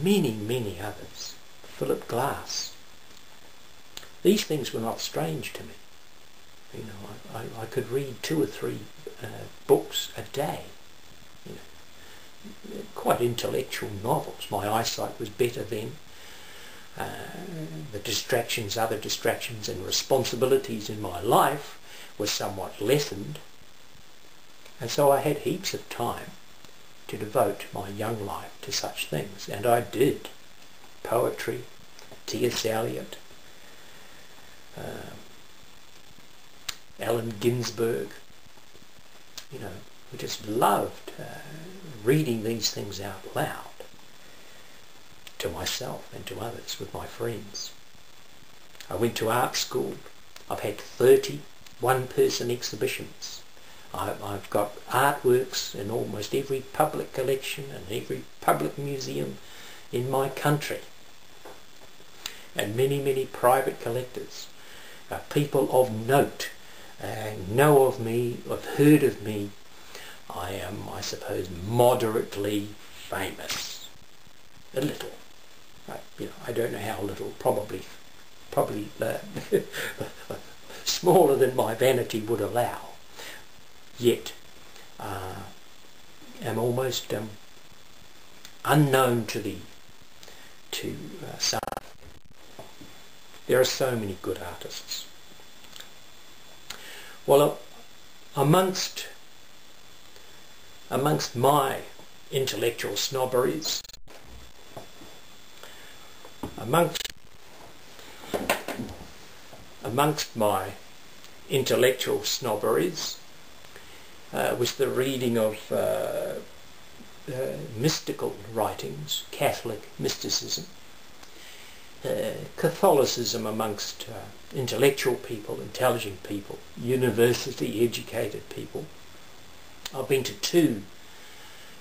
many, many others. Philip Glass. These things were not strange to me. You know, I could read 2 or 3 books a day. You know, quite intellectual novels. My eyesight was better then. The distractions, other distractions and responsibilities in my life were somewhat lessened. And so I had heaps of time to devote my young life to such things. And I did. Poetry, T.S. Eliot, Allen Ginsberg. You know, we just loved reading these things out loud to myself and to others with my friends. I went to art school. I've had 30 one-person exhibitions. I've got artworks in almost every public collection and every public museum in my country. And many, many private collectors, people of note, know of me, have heard of me. I am, I suppose, moderately famous. A little. You know, I don't know how little, probably smaller than my vanity would allow. Yet am almost unknown to some. There are so many good artists. Well, amongst my intellectual snobberies, amongst my intellectual snobberies was the reading of mystical writings, Catholic mysticism, Catholicism amongst intellectual people, intelligent people, university-educated people. I've been to 2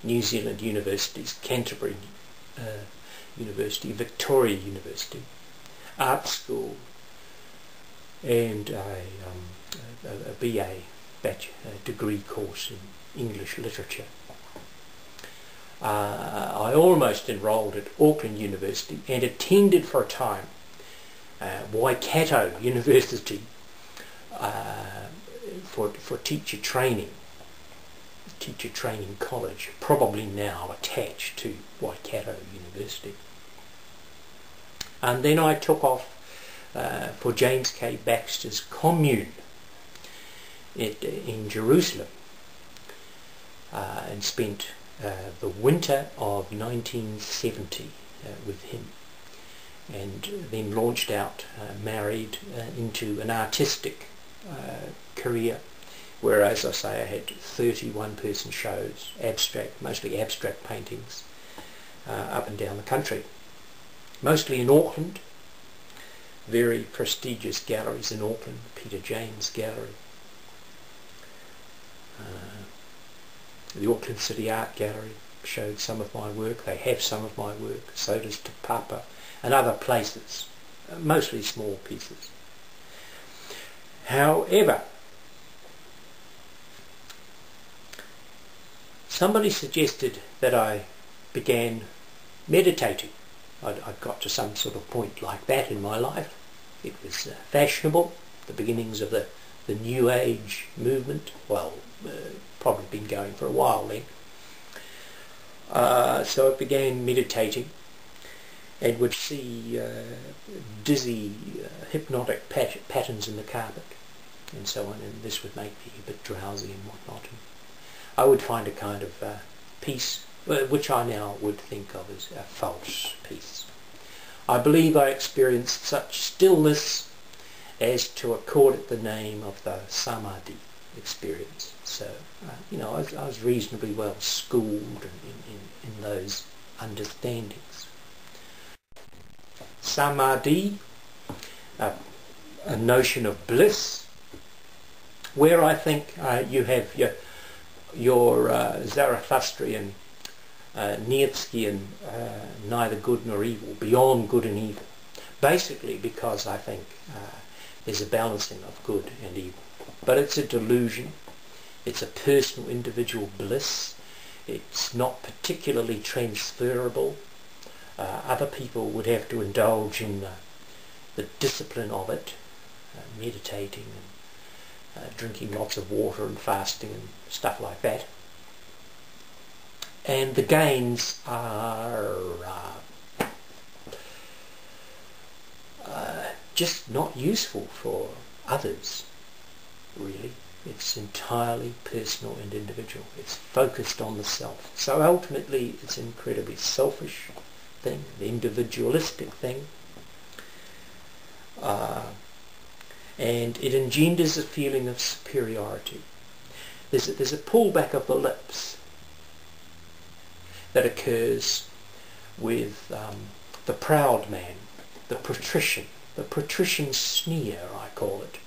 New Zealand universities, Canterbury University, Victoria University, art school, and a BA degree course in English literature. I almost enrolled at Auckland University and attended for a time Waikato University for teacher training college, probably now attached to Waikato University. And then I took off for James K. Baxter's commune in Jerusalem and spent the winter of 1970 with him, and then launched out, married, into an artistic career where, as I say, I had 30 one-person shows, mostly abstract paintings, up and down the country. Mostly in Auckland, very prestigious galleries in Auckland, Peter James Gallery, the Auckland City Art Gallery showed some of my work. They have some of my work. So does Te Papa and other places, mostly small pieces. However, somebody suggested that I began meditating. I'd got to some sort of point like that in my life. It was fashionable, the beginnings of the New Age movement. Well, probably been going for a while then. So I began meditating and would see dizzy, hypnotic patterns in the carpet and so on, and this would make me a bit drowsy and whatnot. And I would find a kind of peace, which I now would think of as a false peace. I believe I experienced such stillness as to accord it the name of the samadhi experience. So, you know, I was reasonably well schooled in those understandings. Samadhi, a notion of bliss, where I think you have your Zarathustrian, Nietzschean, neither good nor evil, beyond good and evil. Basically because I think there's a balancing of good and evil. But it's a delusion. It's a personal, individual bliss. It's not particularly transferable Other people would have to indulge in the discipline of it, meditating and drinking lots of water and fasting and stuff like that. And the gains are just not useful for others, really. It's entirely personal and individual. It's focused on the self. So ultimately it's an incredibly selfish thing, the individualistic thing. And it engenders a feeling of superiority. There's a pullback of the lips that occurs with the proud man, the patrician sneer, I call it.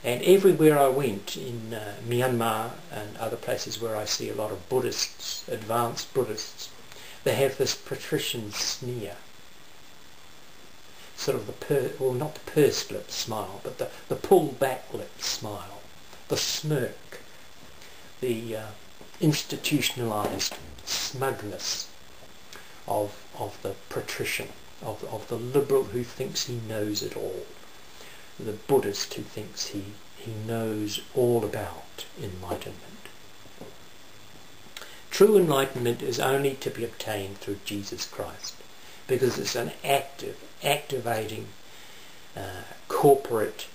And everywhere I went in Myanmar and other places where I see a lot of Buddhists, advanced Buddhists, they have this patrician sneer. Sort of not the pursed lip smile, but the pulled back lip smile, the smirk, the institutionalized smugness of the patrician, of the liberal who thinks he knows it all, the Buddhist who thinks he knows all about enlightenment. True enlightenment is only to be obtained through Jesus Christ, because it's an activating, corporate,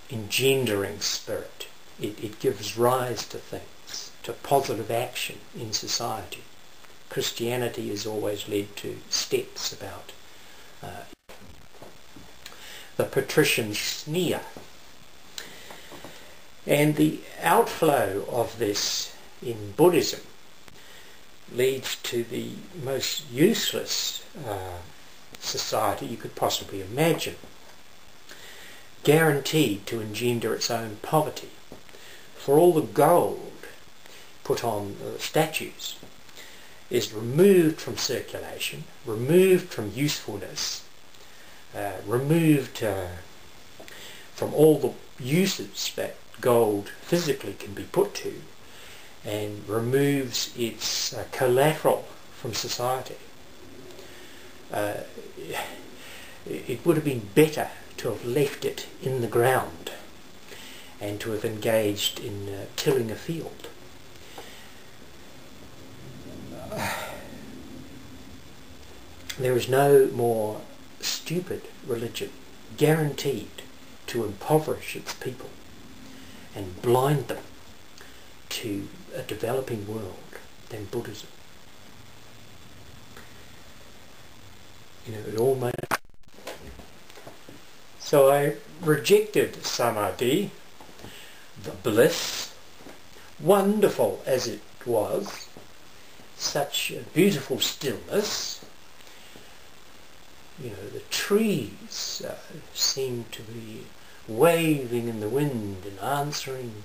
engendering spirit. It gives rise to things, to positive action in society. Christianity has always led to steps about the patrician sneer. And the outflow of this in Buddhism leads to the most useless society you could possibly imagine, guaranteed to engender its own poverty. For all the gold put on the statues is removed from circulation, removed from usefulness, removed from all the uses that gold physically can be put to, and removes its collateral from society. It would have been better to have left it in the ground and to have engaged in tilling a field. There is no more stupid religion guaranteed to impoverish its people and blind them to a developing world than Buddhism. You know, it all made. So I rejected samadhi, the bliss, wonderful as it was, such a beautiful stillness. You know, the trees seemed to be waving in the wind and answering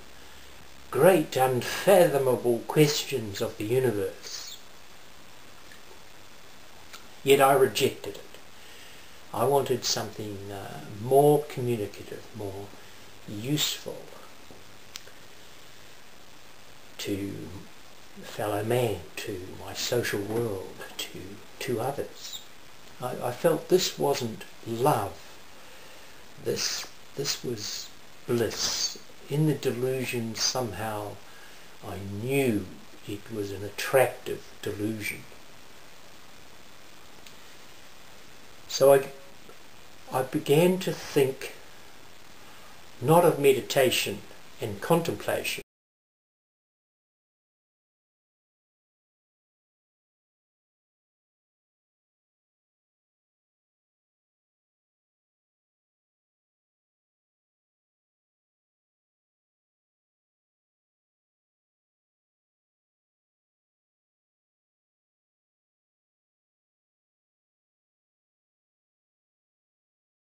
great unfathomable questions of the universe. Yet I rejected it. I wanted something more communicative, more useful to fellow man, to my social world, to others. I felt this wasn't love. This was bliss. In the delusion, somehow I knew it was an attractive delusion. So I began to think not of meditation and contemplation,